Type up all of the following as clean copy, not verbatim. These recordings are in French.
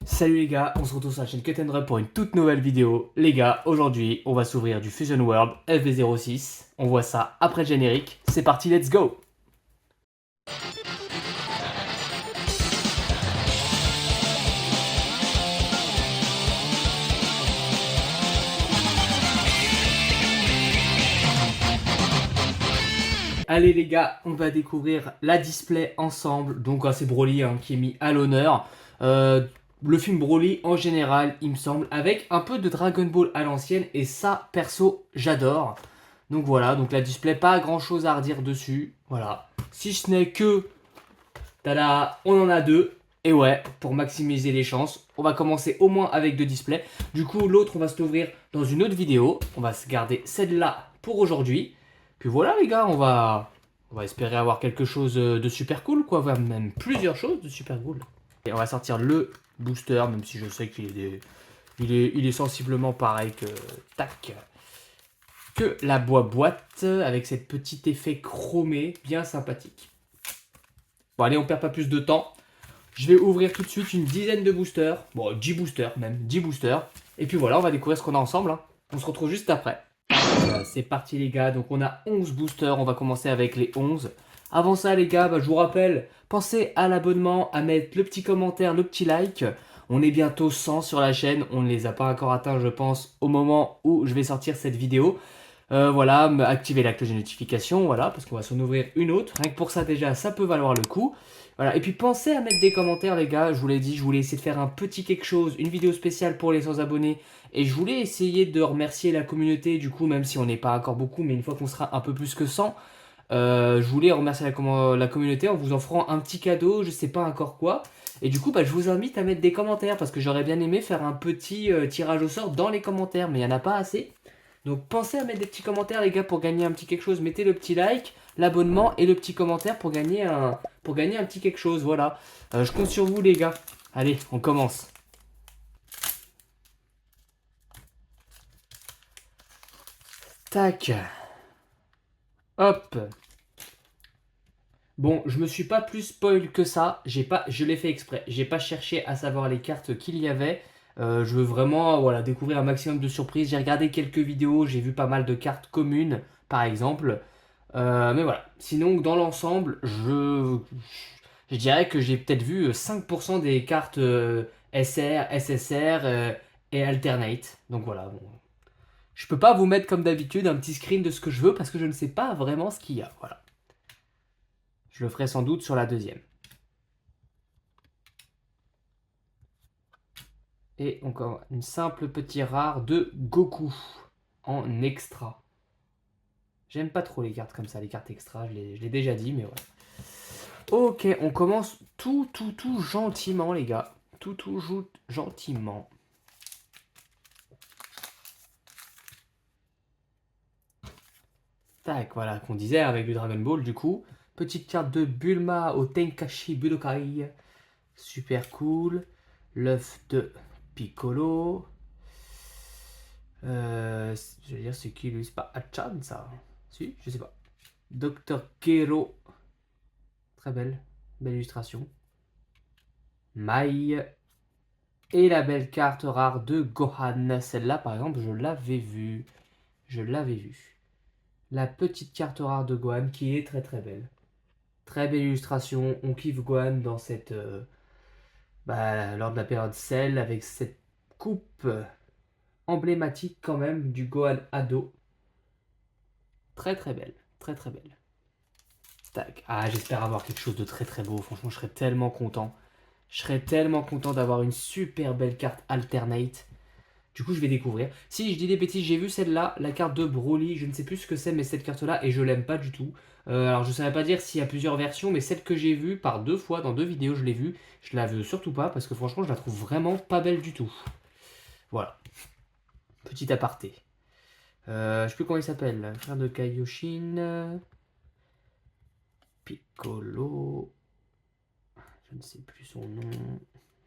Salut les gars, on se retrouve sur la chaîne Cut and Run pour une toute nouvelle vidéo. Les gars, aujourd'hui, on va s'ouvrir du Fusion World FV06. On voit ça après le générique. C'est parti, let's go! Allez les gars, on va découvrir la display ensemble. Donc c'est Broly qui est mis à l'honneur. Le film Broly en général, il me semble, avec un peu de Dragon Ball à l'ancienne. Et ça, perso, j'adore. Donc voilà, donc la display, pas grand chose à redire dessus. Voilà. Si ce n'est que, tada, on en a deux. Et ouais, pour maximiser les chances, on va commencer au moins avec deux displays. Du coup, l'autre, on va se l'ouvrir dans une autre vidéo. On va se garder celle-là pour aujourd'hui. Puis voilà les gars, on va espérer avoir quelque chose de super cool, quoi. Voire même plusieurs choses de super cool. Et on va sortir le booster, même si je sais il est sensiblement pareil que tac, que la boîte avec cette petit effet chromé bien sympathique. Bon allez, on perd pas plus de temps. Je vais ouvrir tout de suite une dizaine de boosters. Bon, 10 boosters même, 10 boosters. Et puis voilà, on va découvrir ce qu'on a ensemble, hein. On se retrouve juste après. C'est parti les gars, donc on a 11 boosters, on va commencer avec les 11. Avant ça les gars, je vous rappelle, pensez à l'abonnement, à mettre le petit commentaire, le petit like. On est bientôt 100 sur la chaîne, on ne les a pas encore atteints je pense au moment où je vais sortir cette vidéo. Voilà, activer la cloche de notification, voilà, parce qu'on va s'en ouvrir une autre. Rien que pour ça déjà, ça peut valoir le coup. Voilà, et puis pensez à mettre des commentaires les gars, je vous l'ai dit, je voulais essayer de faire un petit quelque chose, une vidéo spéciale pour les 100 abonnés. Et je voulais essayer de remercier la communauté, du coup, même si on n'est pas encore beaucoup, mais une fois qu'on sera un peu plus que 100, je voulais remercier la communauté en vous offrant un petit cadeau, je sais pas encore quoi. Et du coup, je vous invite à mettre des commentaires, parce que j'aurais bien aimé faire un petit tirage au sort dans les commentaires, mais il n'y en a pas assez. Donc pensez à mettre des petits commentaires les gars pour gagner un petit quelque chose. Mettez le petit like, l'abonnement et le petit commentaire pour gagner un petit quelque chose. Voilà. Je compte sur vous les gars. Allez, on commence. Tac. Hop. Bon, je me suis pas plus spoil que ça. Je l'ai fait exprès. J'ai pas cherché à savoir les cartes qu'il y avait. Je veux vraiment voilà, découvrir un maximum de surprises. J'ai regardé quelques vidéos, j'ai vu pas mal de cartes communes, par exemple. Mais voilà. Sinon, dans l'ensemble, je dirais que j'ai peut-être vu 5% des cartes SR, SSR et Alternate. Donc voilà. Bon. Je peux pas vous mettre comme d'habitude un petit screen de ce que je veux parce que je ne sais pas vraiment ce qu'il y a. Voilà. Je le ferai sans doute sur la deuxième. Et encore une simple petit rare de Goku en extra. J'aime pas trop les cartes comme ça, les cartes extra, je l'ai déjà dit, mais voilà. Ok, on commence tout gentiment, les gars. Tout gentiment. Tac, voilà, qu'on disait avec le Dragon Ball, du coup. Petite carte de Bulma au Tenkashi Budokai. Super cool. L'œuf de Piccolo. Je veux dire, c'est qui lui? C'est pas Achan, ça? Si, je sais pas. Docteur Kero. Très belle. Belle illustration. Mai. Et la belle carte rare de Gohan. Celle-là, par exemple, je l'avais vue. Je l'avais vue. La petite carte rare de Gohan qui est très belle. Très belle illustration. On kiffe Gohan dans cette... lors de la période Cell avec cette coupe emblématique quand même du Gohan ado. Très belle. Très belle. Tac. Ah, j'espère avoir quelque chose de très beau. Franchement, je serais tellement content. Je serais tellement content d'avoir une super belle carte alternate. Du coup, je vais découvrir. Si je dis des bêtises, j'ai vu celle-là, la carte de Broly. Je ne sais plus ce que c'est, mais cette carte-là, et je l'aime pas du tout. Alors, je ne saurais pas dire s'il y a plusieurs versions, mais celle que j'ai vue par deux fois dans deux vidéos, je l'ai vue. Je la veux surtout pas, parce que franchement, je la trouve vraiment pas belle du tout. Voilà. Petit aparté. Je sais plus comment il s'appelle. Frère de Kaioshin. Piccolo. Je ne sais plus son nom.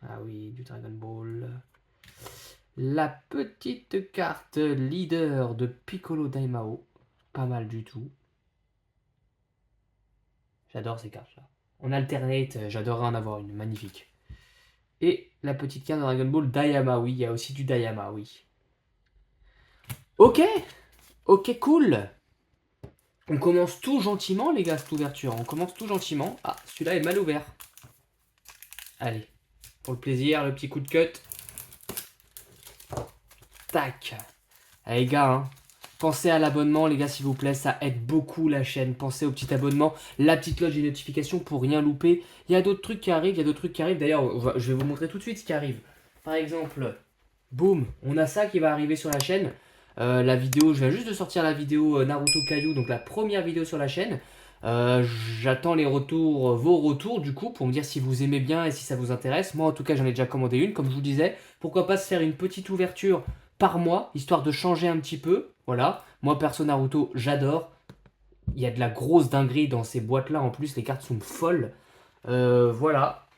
Ah oui, du Dragon Ball. La petite carte leader de Piccolo Daimao. Pas mal du tout. J'adore ces cartes-là. En alternate, j'adorerais en avoir une. Magnifique. Et la petite carte de Dragon Ball Dayama, oui, il y a aussi du Dayama, oui. Ok, ok, cool. On commence tout gentiment, les gars, cette ouverture. On commence tout gentiment. Ah, celui-là est mal ouvert. Allez, pour le plaisir, le petit coup de cut. Tac. Allez, les gars, hein. Pensez à l'abonnement, les gars, s'il vous plaît. Ça aide beaucoup la chaîne. Pensez au petit abonnement, la petite cloche des notifications pour rien louper. Il y a d'autres trucs qui arrivent, D'ailleurs, je vais vous montrer tout de suite ce qui arrive. Par exemple, boum, on a ça qui va arriver sur la chaîne. La vidéo, je viens juste de sortir la vidéo Naruto Kaiju, donc la première vidéo sur la chaîne. J'attends les retours, vos retours du coup, pour me dire si vous aimez bien et si ça vous intéresse. Moi en tout cas j'en ai déjà commandé une, comme je vous disais. Pourquoi pas se faire une petite ouverture par mois, histoire de changer un petit peu. Voilà, moi perso Naruto, j'adore. Il y a de la grosse dinguerie dans ces boîtes là, en plus les cartes sont folles. Voilà.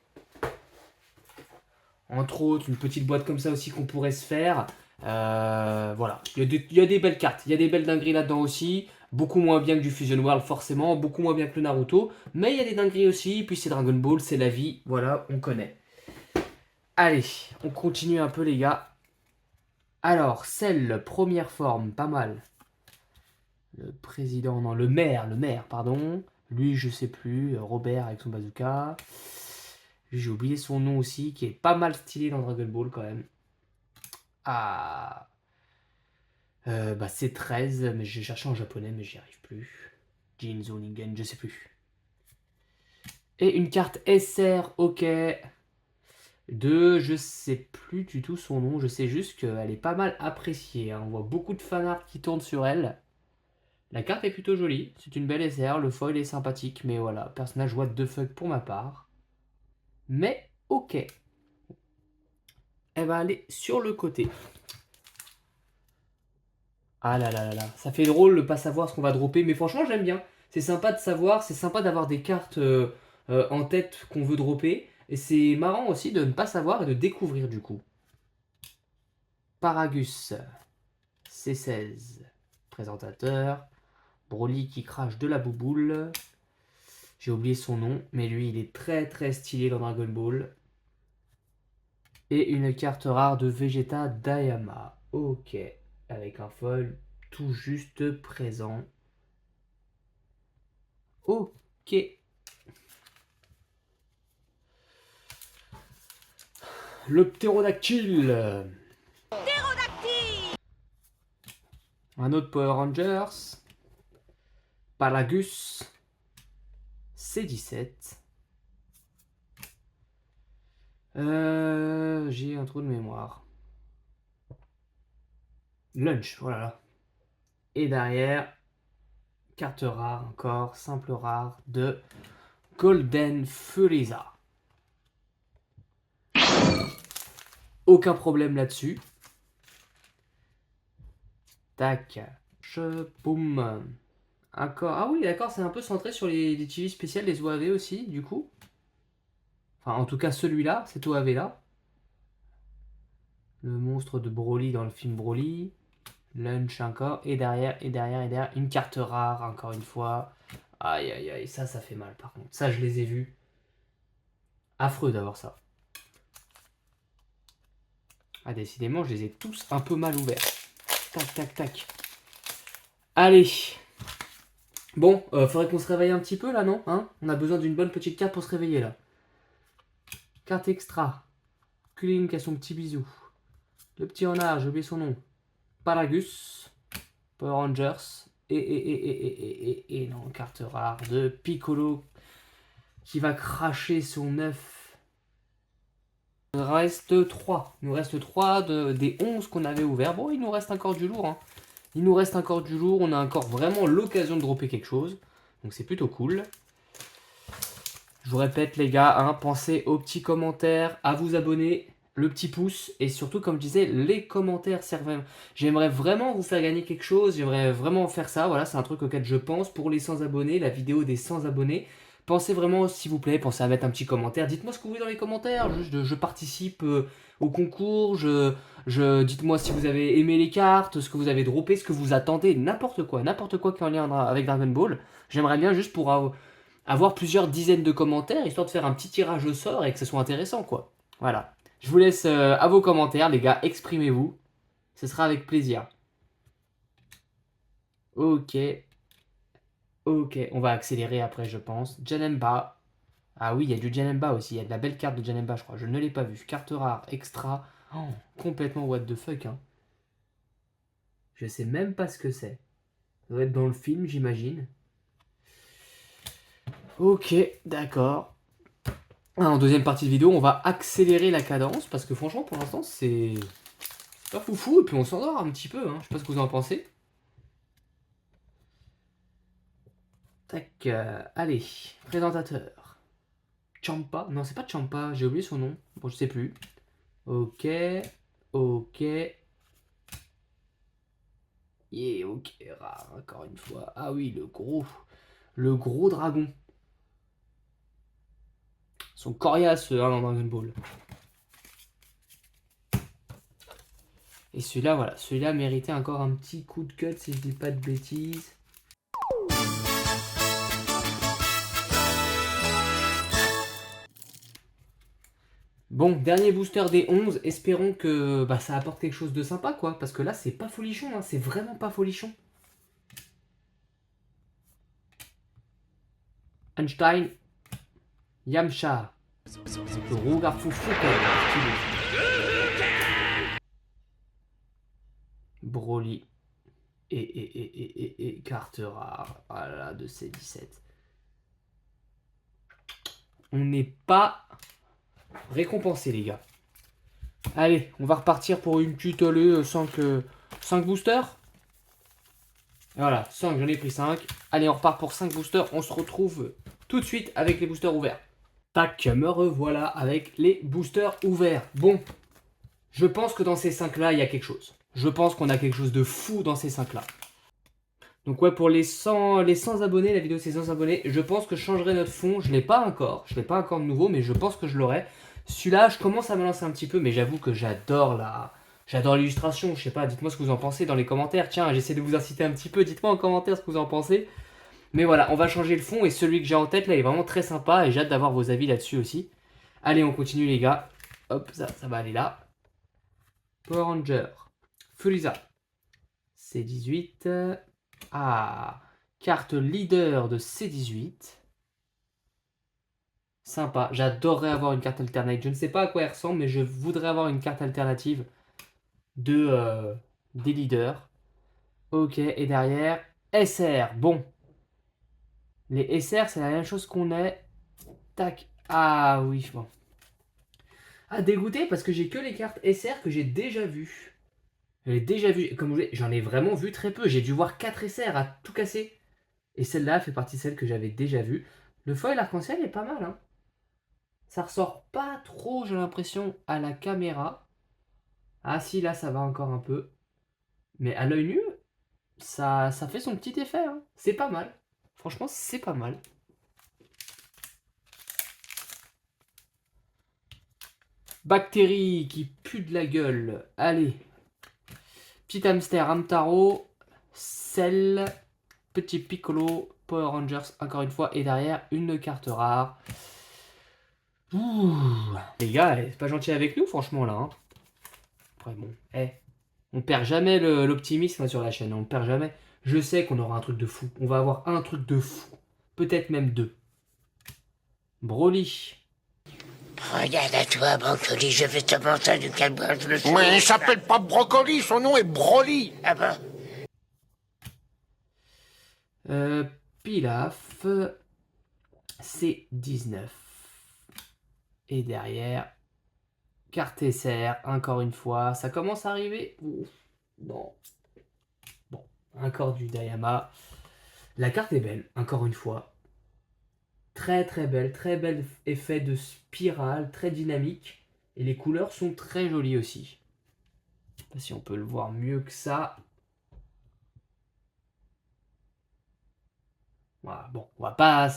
Entre autres, une petite boîte comme ça aussi qu'on pourrait se faire. Voilà, il y a des belles cartes, il y a des belles dingueries là-dedans aussi. Beaucoup moins bien que du Fusion World forcément, beaucoup moins bien que le Naruto. Mais il y a des dingueries aussi, puis c'est Dragon Ball, c'est la vie, voilà, on connaît. Allez, on continue un peu les gars. Alors, celle, première forme, pas mal. Le président, non, le maire, pardon. Lui, je sais plus, Robert avec son bazooka. Lui, j'ai oublié son nom aussi, qui est pas mal stylé dans Dragon Ball quand même. Ah, bah c'est 13, mais j'ai cherché en japonais, mais j'y arrive plus. Jinzo Ningen, je sais plus. Et une carte SR, ok. De, je sais plus du tout son nom, je sais juste qu'elle est pas mal appréciée, hein. On voit beaucoup de fanart qui tournent sur elle. La carte est plutôt jolie, c'est une belle SR, le foil est sympathique, mais voilà, personnage what the fuck pour ma part. Mais ok. Elle va aller sur le côté. Ah là là là là, ça fait drôle de pas savoir ce qu'on va dropper, mais franchement j'aime bien. C'est sympa de savoir, c'est sympa d'avoir des cartes en tête qu'on veut dropper. Et c'est marrant aussi de ne pas savoir et de découvrir du coup. Paragus, C16, présentateur. Broly qui crache de la bouboule. J'ai oublié son nom, mais lui il est très très stylé dans Dragon Ball. Et une carte rare de Vegeta Dayama. Ok, avec un foil tout juste présent. Ok. Le ptérodactyle. Un autre Power Rangers. Palagus. C17. J'ai un trou de mémoire. Lunch, voilà. Et derrière, carte rare encore, simple rare de Golden Furiza. Aucun problème là-dessus. Tac. Boum. Encore. Ah oui, d'accord, c'est un peu centré sur les TV spéciales, les OAV aussi, du coup. Enfin, en tout cas, celui-là, cet OAV-là. Le monstre de Broly dans le film Broly. Lunch encore. Et derrière, une carte rare, encore une fois. Aïe, aïe, aïe. Ça fait mal, par contre. Ça, je les ai vus. Affreux d'avoir ça. Ah, décidément, je les ai tous un peu mal ouverts. Tac, tac, tac. Allez. Bon, faudrait qu'on se réveille un petit peu, là, non, hein? On a besoin d'une bonne petite carte pour se réveiller, là. Carte extra. Clink a son petit bisou. Le petit renard, j'ai oublié son nom. Paragus. Power Rangers. Et non, carte rare de Piccolo qui va cracher son œuf. Il nous reste 3. Il nous reste 3 des 11 qu'on avait ouverts. Bon, il nous reste encore du lourd, hein. Il nous reste encore du lourd. On a encore vraiment l'occasion de dropper quelque chose. Donc c'est plutôt cool. Je vous répète les gars, hein, pensez aux petits commentaires, à vous abonner, le petit pouce et surtout comme je disais, les commentaires servent. J'aimerais vraiment vous faire gagner quelque chose, j'aimerais vraiment faire ça, voilà, c'est un truc auquel je pense pour les 100 abonnés, la vidéo des 100 abonnés. Pensez vraiment, s'il vous plaît, pensez à mettre un petit commentaire, dites-moi ce que vous voulez dans les commentaires, je participe au concours, dites-moi si vous avez aimé les cartes, ce que vous avez droppé, ce que vous attendez, n'importe quoi qui est en lien avec Dragon Ball. J'aimerais bien juste pour avoir plusieurs dizaines de commentaires, histoire de faire un petit tirage au sort et que ce soit intéressant, quoi. Voilà. Je vous laisse à vos commentaires, les gars. Exprimez-vous. Ce sera avec plaisir. Ok. Ok. On va accélérer après, je pense. Janemba. Ah oui, il y a du Janemba aussi. Il y a de la belle carte de Janemba, je crois. Je ne l'ai pas vu. Carte rare, extra. Oh, complètement what the fuck, hein. Je sais même pas ce que c'est. Ça doit être dans le film, j'imagine. Ok, d'accord. En deuxième partie de vidéo, on va accélérer la cadence parce que franchement, pour l'instant, c'est pas foufou. Et puis on s'endort un petit peu. Hein. Je sais pas ce que vous en pensez. Tac, allez, présentateur. Champa. Non, c'est pas Champa, j'ai oublié son nom. Bon, je sais plus. Ok, ok. Yeah, ok, rare, encore une fois. Ah oui, le gros dragon. Ils sont coriaces hein, dans Dragon Ball. Et celui-là, voilà, celui-là méritait encore un petit coup de cut si je dis pas de bêtises. Bon, dernier booster des 11, espérons que bah, ça apporte quelque chose de sympa quoi, parce que là c'est pas folichon, hein, c'est vraiment pas folichon. Einstein, Yamcha, le rougar foufou quand même, Broly et carte rare, voilà, de C17. On n'est pas récompensé les gars. Allez, on va repartir pour une petite 5 boosters. Voilà, 5, j'en ai pris 5. Allez, on repart pour 5 boosters. On se retrouve tout de suite avec les boosters ouverts. Tac, me revoilà avec les boosters ouverts. Bon, je pense que dans ces 5-là, il y a quelque chose. Je pense qu'on a quelque chose de fou dans ces 5-là. Donc ouais, pour les 100 abonnés, la vidéo c'est 100 abonnés, je pense que je changerai notre fond. Je ne l'ai pas encore. Je ne l'ai pas encore de nouveau, mais je pense que je l'aurai. Celui-là, je commence à me lancer un petit peu, mais j'avoue que j'adore l'illustration. Je sais pas, dites-moi ce que vous en pensez dans les commentaires. Tiens, j'essaie de vous inciter un petit peu. Dites-moi en commentaire ce que vous en pensez. Mais voilà, on va changer le fond et celui que j'ai en tête là est vraiment très sympa et j'ai hâte d'avoir vos avis là-dessus aussi. Allez, on continue les gars. Hop, ça va aller là. Power Ranger. Frieza. C18. Ah, carte leader de C18. Sympa, j'adorerais avoir une carte alternate. Je ne sais pas à quoi elle ressemble, mais je voudrais avoir une carte alternative des leaders. Ok, et derrière, SR. Bon, les SR, c'est la même chose qu'on est. Tac. Ah oui, bon. Ah, dégoûté parce que j'ai que les cartes SR que j'ai déjà vues. J'ai déjà vu, comme vous voulez, j'en ai vraiment vu très peu. J'ai dû voir 4 SR à tout casser. Et celle-là fait partie de celles que j'avais déjà vues. Le foil arc-en-ciel est pas mal, hein. Ça ressort pas trop, j'ai l'impression, à la caméra. Ah si, là, ça va encore un peu. Mais à l'œil nu, ça fait son petit effet, hein. C'est pas mal. Franchement, c'est pas mal. Bactéries qui pue de la gueule. Allez. Petit hamster, Hamtaro, Cell, petit Piccolo, Power Rangers, encore une fois. Et derrière, une carte rare. Ouh. Les gars, c'est pas gentil avec nous, franchement, là. Hein. Après, bon, on perd jamais l'optimisme sur la chaîne. On ne perd jamais. Je sais qu'on aura un truc de fou. On va avoir un truc de fou. Peut-être même deux. Broly. Regarde à toi, Brocoli, je vais te montrer du quel bois je le suis. Mais il s'appelle pas Brocoli, son nom est Broly. Ah bon? Pilaf. C19. Et derrière, carte SR, encore une fois. Ça commence à arriver. Ouf, non. Bon, encore du Dayama. La carte est belle, encore une fois. Très très bel effet de spirale, très dynamique. Et les couleurs sont très jolies aussi. Je sais pas si on peut le voir mieux que ça. Voilà, bon, on va pas...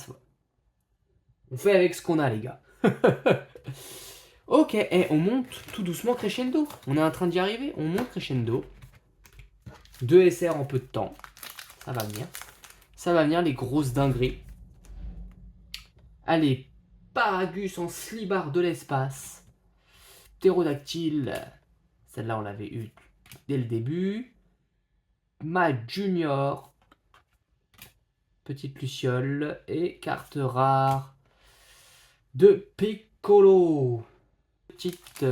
On fait avec ce qu'on a, les gars. Ok, on monte tout doucement crescendo. On est en train d'y arriver. On monte crescendo. 2 SR en peu de temps. Ça va venir. Ça va venir, les grosses dingueries. Allez, Paragus en slibard de l'espace. Ptérodactyle. Celle-là, on l'avait eu dès le début. Mal Junior. Petite Luciole. Et carte rare de Piccolo. Petite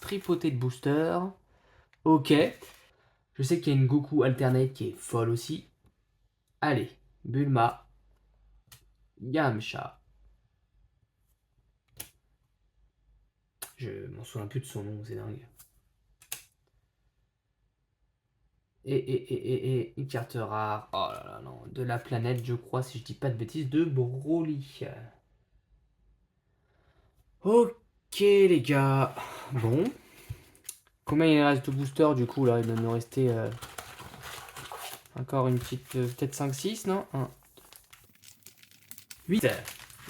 tripotée de booster. Ok. Je sais qu'il y a une Goku alternate qui est folle aussi. Allez. Bulma. Yamcha. Je m'en souviens plus de son nom, c'est dingue. Et une carte rare. Oh là là, non. De la planète, je crois, si je dis pas de bêtises, de Broly. Ok, les gars. Bon. Combien il reste de boosters, du coup, là? Il doit nous rester encore une petite... peut-être 5-6, non 1. 8.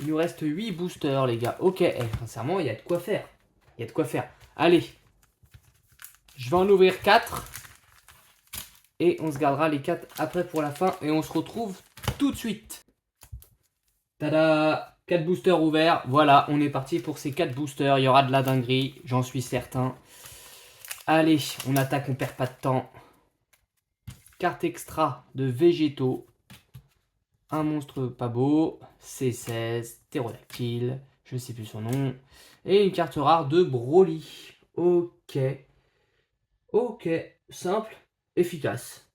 Il nous reste 8 boosters, les gars. Ok, sincèrement, il y a de quoi faire. Il y a de quoi faire. Allez. Je vais en ouvrir 4. Et on se gardera les 4 après pour la fin. Et on se retrouve tout de suite. Tada! 4 boosters ouverts. Voilà, on est parti pour ces 4 boosters. Il y aura de la dinguerie, j'en suis certain. Allez, on attaque, on perd pas de temps. Carte extra de végétaux. Un monstre pas beau. C16, ptérodactyle. Je ne sais plus son nom. Et une carte rare de Broly. Ok. Ok, simple, efficace.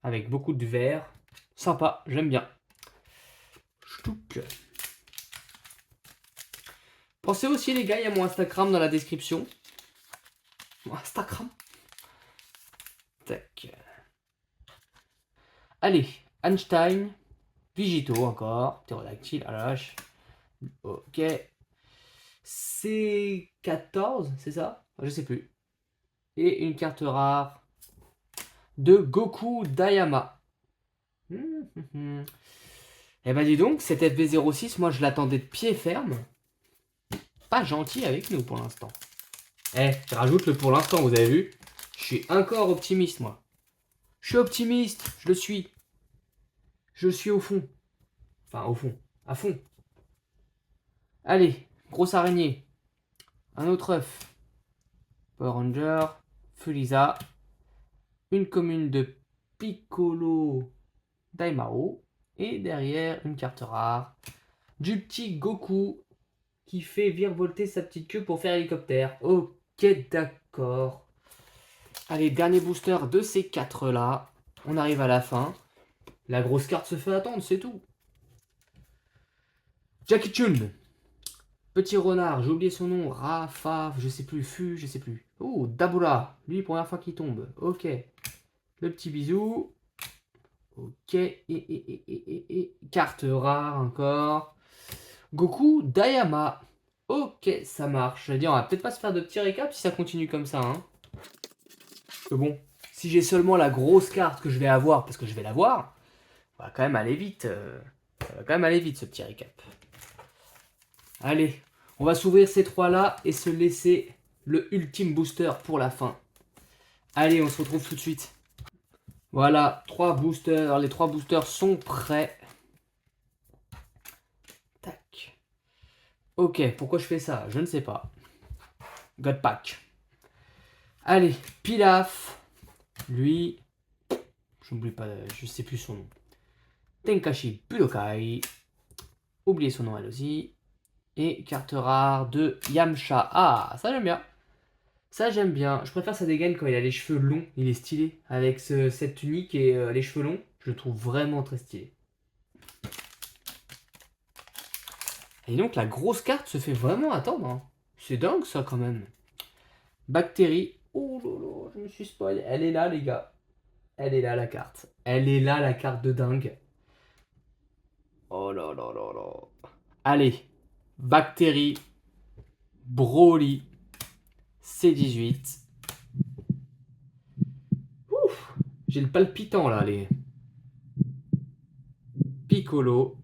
Avec beaucoup de vert. Sympa, j'aime bien. Ch'touk. Pensez aussi, les gars, il y a mon Instagram dans la description. Mon Instagram. Tac. Allez, Einstein. Vigito encore. Ptérodactyle, à la lâche. Ok. C14, c'est ça? Je sais plus. Et une carte rare de Goku Dayama. Eh ben dis donc, cet FB06, moi je l'attendais de pied ferme. Pas gentil avec nous pour l'instant. Je rajoute le pour l'instant, vous avez vu? Je suis encore optimiste, moi. Je suis optimiste, je le suis. Je suis au fond. Enfin, au fond. À fond. Allez, grosse araignée. Un autre œuf. Power Ranger. Frieza. Une commune de Piccolo Daimao. Et derrière, une carte rare. Du petit Goku qui fait virevolter sa petite queue pour faire hélicoptère. Ok, d'accord. Allez, dernier booster de ces 4 là. On arrive à la fin. La grosse carte se fait attendre, c'est tout. Jackie Chun. Petit renard, j'ai oublié son nom. Rafa, je sais plus. Fu, je sais plus. Oh, Dabura. Lui, première fois qu'il tombe. Ok. Le petit bisou. Ok. Et carte rare encore. Goku Dayama. Ok, ça marche. Je veux dire, on va peut-être pas se faire de petits récaps si ça continue comme ça. Hein. Que bon, si j'ai seulement la grosse carte que je vais avoir, parce que je vais l'avoir, on va quand même aller vite. Ça va quand même aller vite ce petit récap. Allez, on va s'ouvrir ces 3 là et se laisser le ultime booster pour la fin. Allez, on se retrouve tout de suite. Voilà, 3 boosters. Les 3 boosters sont prêts. Tac. Ok, pourquoi je fais ça? Je ne sais pas. God Pack. Allez, Pilaf. Lui, j'oublie pas, je sais plus son nom. Tenkashi Budokai. Oubliez son nom elle aussi. Et carte rare de Yamcha. Ah, ça j'aime bien. Ça j'aime bien. Je préfère sa dégaine quand il a les cheveux longs. Il est stylé. Avec cette tunique et les cheveux longs. Je le trouve vraiment très stylé. Et donc la grosse carte se fait vraiment attendre. Hein. C'est dingue ça quand même. Bactérie. Oh lolo, je me suis spoilé. Elle est là les gars. Elle est là la carte. Elle est là la carte de dingue. Oh là là là là. Allez. Bactérie. Broly. C18. Ouf. J'ai le palpitant là, les. Piccolo.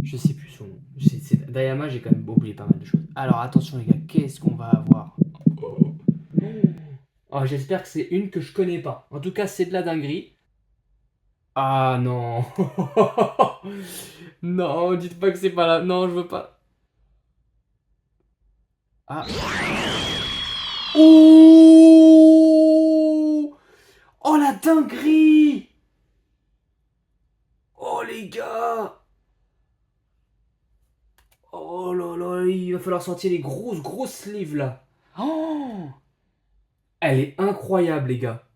Je sais plus son nom. Dayama, j'ai quand même oublié pas mal de choses. Alors attention les gars, qu'est-ce qu'on va avoir? Oh, j'espère que c'est une que je connais pas. En tout cas, c'est de la dinguerie. Ah non. Non, dites pas que c'est pas là. Non, je veux pas. Ah. Oh! Oh la dinguerie! Oh les gars! Oh là là, il va falloir sortir les grosses sleeves là. Oh! Elle est incroyable les gars.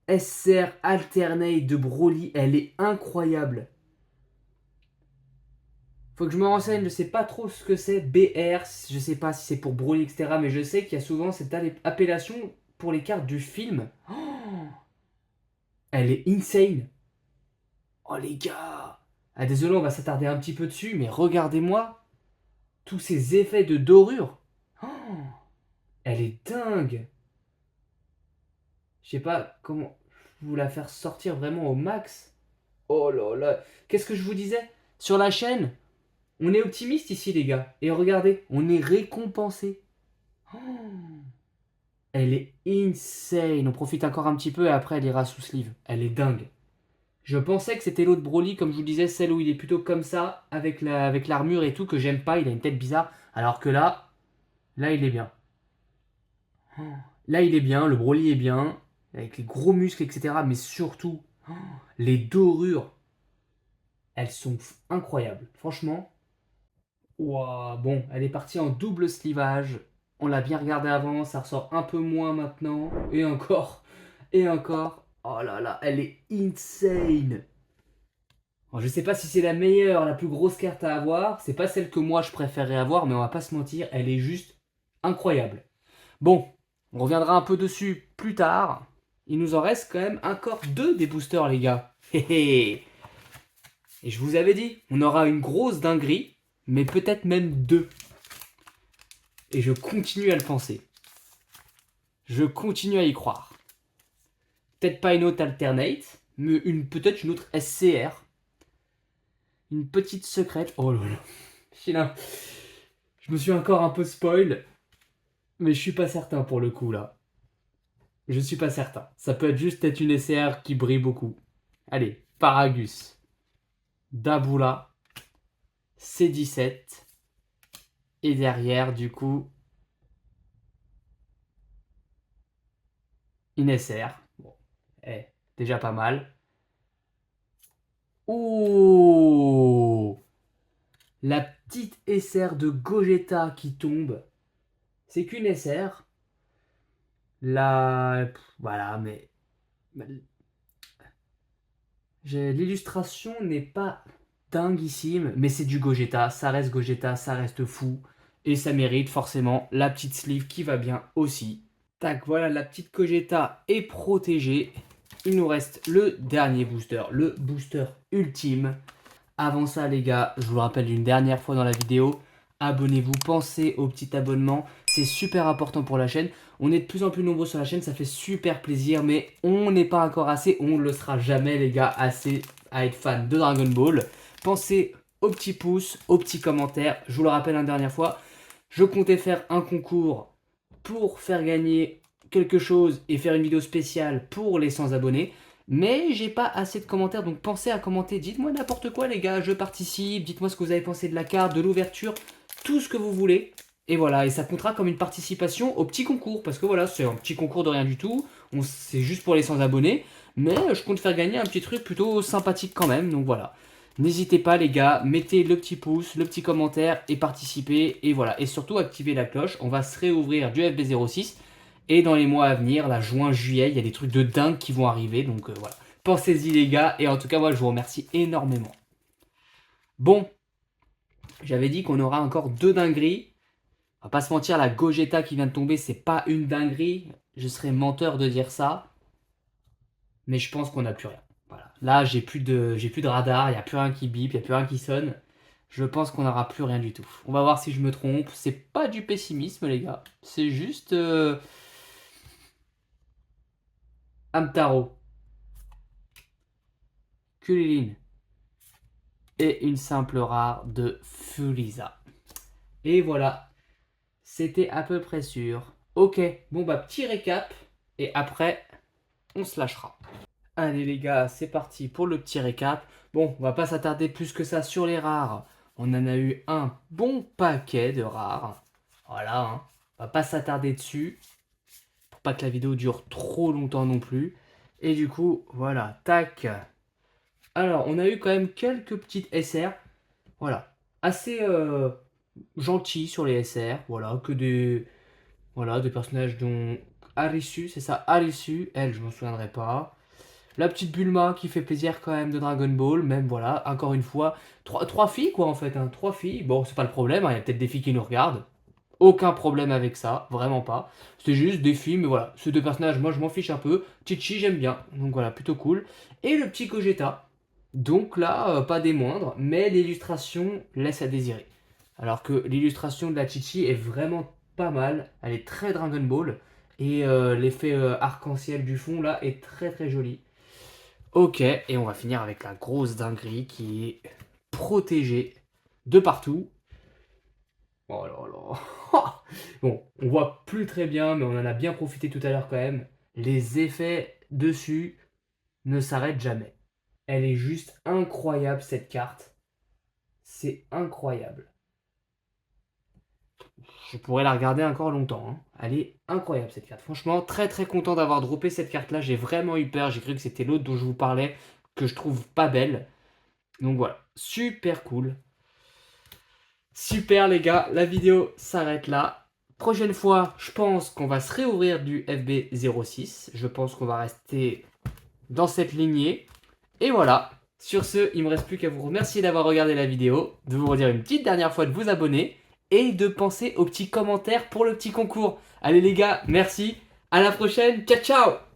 SR Alternate de Broly, elle est incroyable. Faut que je me renseigne, je sais pas trop ce que c'est, BR, je sais pas si c'est pour Broly, etc. Mais je sais qu'il y a souvent cette appellation pour les cartes du film. Oh, elle est insane. Oh les gars. Ah désolé, on va s'attarder un petit peu dessus, mais regardez-moi tous ces effets de dorure. Oh, elle est dingue. Je sais pas comment vous la faire sortir vraiment au max. Oh là là. Qu'est-ce que je vous disais? Sur la chaîne, on est optimiste ici les gars. Et regardez, on est récompensé. Oh, elle est insane. On profite encore un petit peu et après elle ira sous sleeve. Elle est dingue. Je pensais que c'était l'autre Broly, comme je vous disais, celle où il est plutôt comme ça, avec l'armure et tout, que j'aime pas, il a une tête bizarre. Alors que là il est bien. Là il est bien, le Broly est bien, avec les gros muscles, etc. Mais surtout, les dorures, elles sont incroyables. Franchement, ouah, bon, elle est partie en double slivage. On l'a bien regardé avant, ça ressort un peu moins maintenant. Et encore, et encore. Oh là là, elle est insane. Alors, je sais pas si c'est la meilleure, la plus grosse carte à avoir. C'est pas celle que moi je préférerais avoir, mais on va pas se mentir, elle est juste incroyable. Bon, on reviendra un peu dessus plus tard. Il nous en reste quand même encore deux des boosters, les gars. Hé hé. Et je vous avais dit, on aura une grosse dinguerie, mais peut-être même deux. Et je continue à le penser. Je continue à y croire. Peut-être pas une autre alternate, mais peut-être une autre SCR. Une petite secrète. Oh là là. Je me suis encore un peu spoil, mais je suis pas certain pour le coup là. Je suis pas certain. Ça peut être juste être une SCR qui brille beaucoup. Allez, Paragus, Dabula, C17, et derrière du coup une SR. Bon, déjà pas mal. Ouh, la petite SR de Gogeta qui tombe. C'est qu'une SR. Là, voilà, mais l'illustration n'est pas dinguissime, mais c'est du Gogeta, ça reste fou, et ça mérite forcément la petite sleeve qui va bien aussi. Tac, voilà, la petite Gogeta est protégée. Il nous reste le dernier booster, le booster ultime. Avant ça, les gars, je vous le rappelle une dernière fois dans la vidéo, abonnez-vous, pensez au petit abonnement, c'est super important pour la chaîne. On est de plus en plus nombreux sur la chaîne, ça fait super plaisir, mais on n'est pas encore assez, on ne le sera jamais, les gars, assez à être fan de Dragon Ball. Pensez au petit pouce, au petit commentaire. Je vous le rappelle une dernière fois, je comptais faire un concours pour faire gagner quelque chose et faire une vidéo spéciale pour les 100 abonnés. Mais j'ai pas assez de commentaires, donc pensez à commenter. Dites-moi n'importe quoi, les gars, je participe. Dites-moi ce que vous avez pensé de la carte, de l'ouverture, tout ce que vous voulez. Et voilà, et ça comptera comme une participation au petit concours. Parce que voilà, c'est un petit concours de rien du tout. C'est juste pour les 100 abonnés. Mais je compte faire gagner un petit truc plutôt sympathique quand même. Donc voilà. N'hésitez pas, les gars, mettez le petit pouce, le petit commentaire et participez. Et voilà, et surtout activez la cloche. On va se réouvrir du FB06. Et dans les mois à venir, là, juin, juillet, il y a des trucs de dingue qui vont arriver. Donc voilà. Pensez-y les gars. Et en tout cas, moi, je vous remercie énormément. Bon. J'avais dit qu'on aura encore deux dingueries. On va pas se mentir, la Gogeta qui vient de tomber, c'est pas une dinguerie. Je serais menteur de dire ça. Mais je pense qu'on n'a plus rien. Voilà. Là, j'ai plus de radar. Il n'y a plus rien qui bip. Il n'y a plus rien qui sonne. Je pense qu'on n'aura plus rien du tout. On va voir si je me trompe. C'est pas du pessimisme, les gars. C'est juste... Hamtaro, Kulilin et une simple rare de Furiza. Et voilà, c'était à peu près sûr. Ok, bon bah petit récap et après on se lâchera. Allez les gars, c'est parti pour le petit récap. Bon, on va pas s'attarder plus que ça sur les rares. On en a eu un bon paquet de rares. Voilà, hein. On va pas s'attarder dessus. Pour pas que la vidéo dure trop longtemps non plus. Et du coup, voilà, tac. Alors, on a eu quand même quelques petites SR. Voilà, assez gentils sur les SR. Voilà, que des... Voilà, des personnages dont... Arisu, c'est ça, Arisu. Elle, je m'en souviendrai pas. La petite Bulma qui fait plaisir quand même de Dragon Ball. Même, voilà, encore une fois. Trois filles, quoi, en fait. Hein, 3 filles. Bon, c'est pas le problème. Hein, il y a peut-être des filles qui nous regardent. Aucun problème avec ça, vraiment pas. C'est juste des films, mais voilà. Ces 2 personnages, moi je m'en fiche un peu. Chichi, j'aime bien. Donc voilà, plutôt cool. Et le petit Gogeta. Donc là, pas des moindres, mais l'illustration laisse à désirer. Alors que l'illustration de la Chichi est vraiment pas mal. Elle est très Dragon Ball. Et l'effet arc-en-ciel du fond là est très très joli. Ok, et on va finir avec la grosse dinguerie qui est protégée de partout. Oh là là. Bon, on voit plus très bien, mais on en a bien profité tout à l'heure quand même. Les effets dessus ne s'arrêtent jamais. Elle est juste incroyable cette carte. C'est incroyable. Je pourrais la regarder encore longtemps. Hein. Elle est incroyable cette carte. Franchement, très très content d'avoir droppé cette carte là. J'ai vraiment eu peur. J'ai cru que c'était l'autre dont je vous parlais, que je trouve pas belle. Donc voilà, super cool. Super les gars, la vidéo s'arrête là. Prochaine fois, je pense qu'on va se réouvrir du FB06. Je pense qu'on va rester dans cette lignée. Et voilà. Sur ce, il ne me reste plus qu'à vous remercier d'avoir regardé la vidéo, de vous redire une petite dernière fois de vous abonner et de penser aux petits commentaires pour le petit concours. Allez les gars, merci. À la prochaine. Ciao ciao.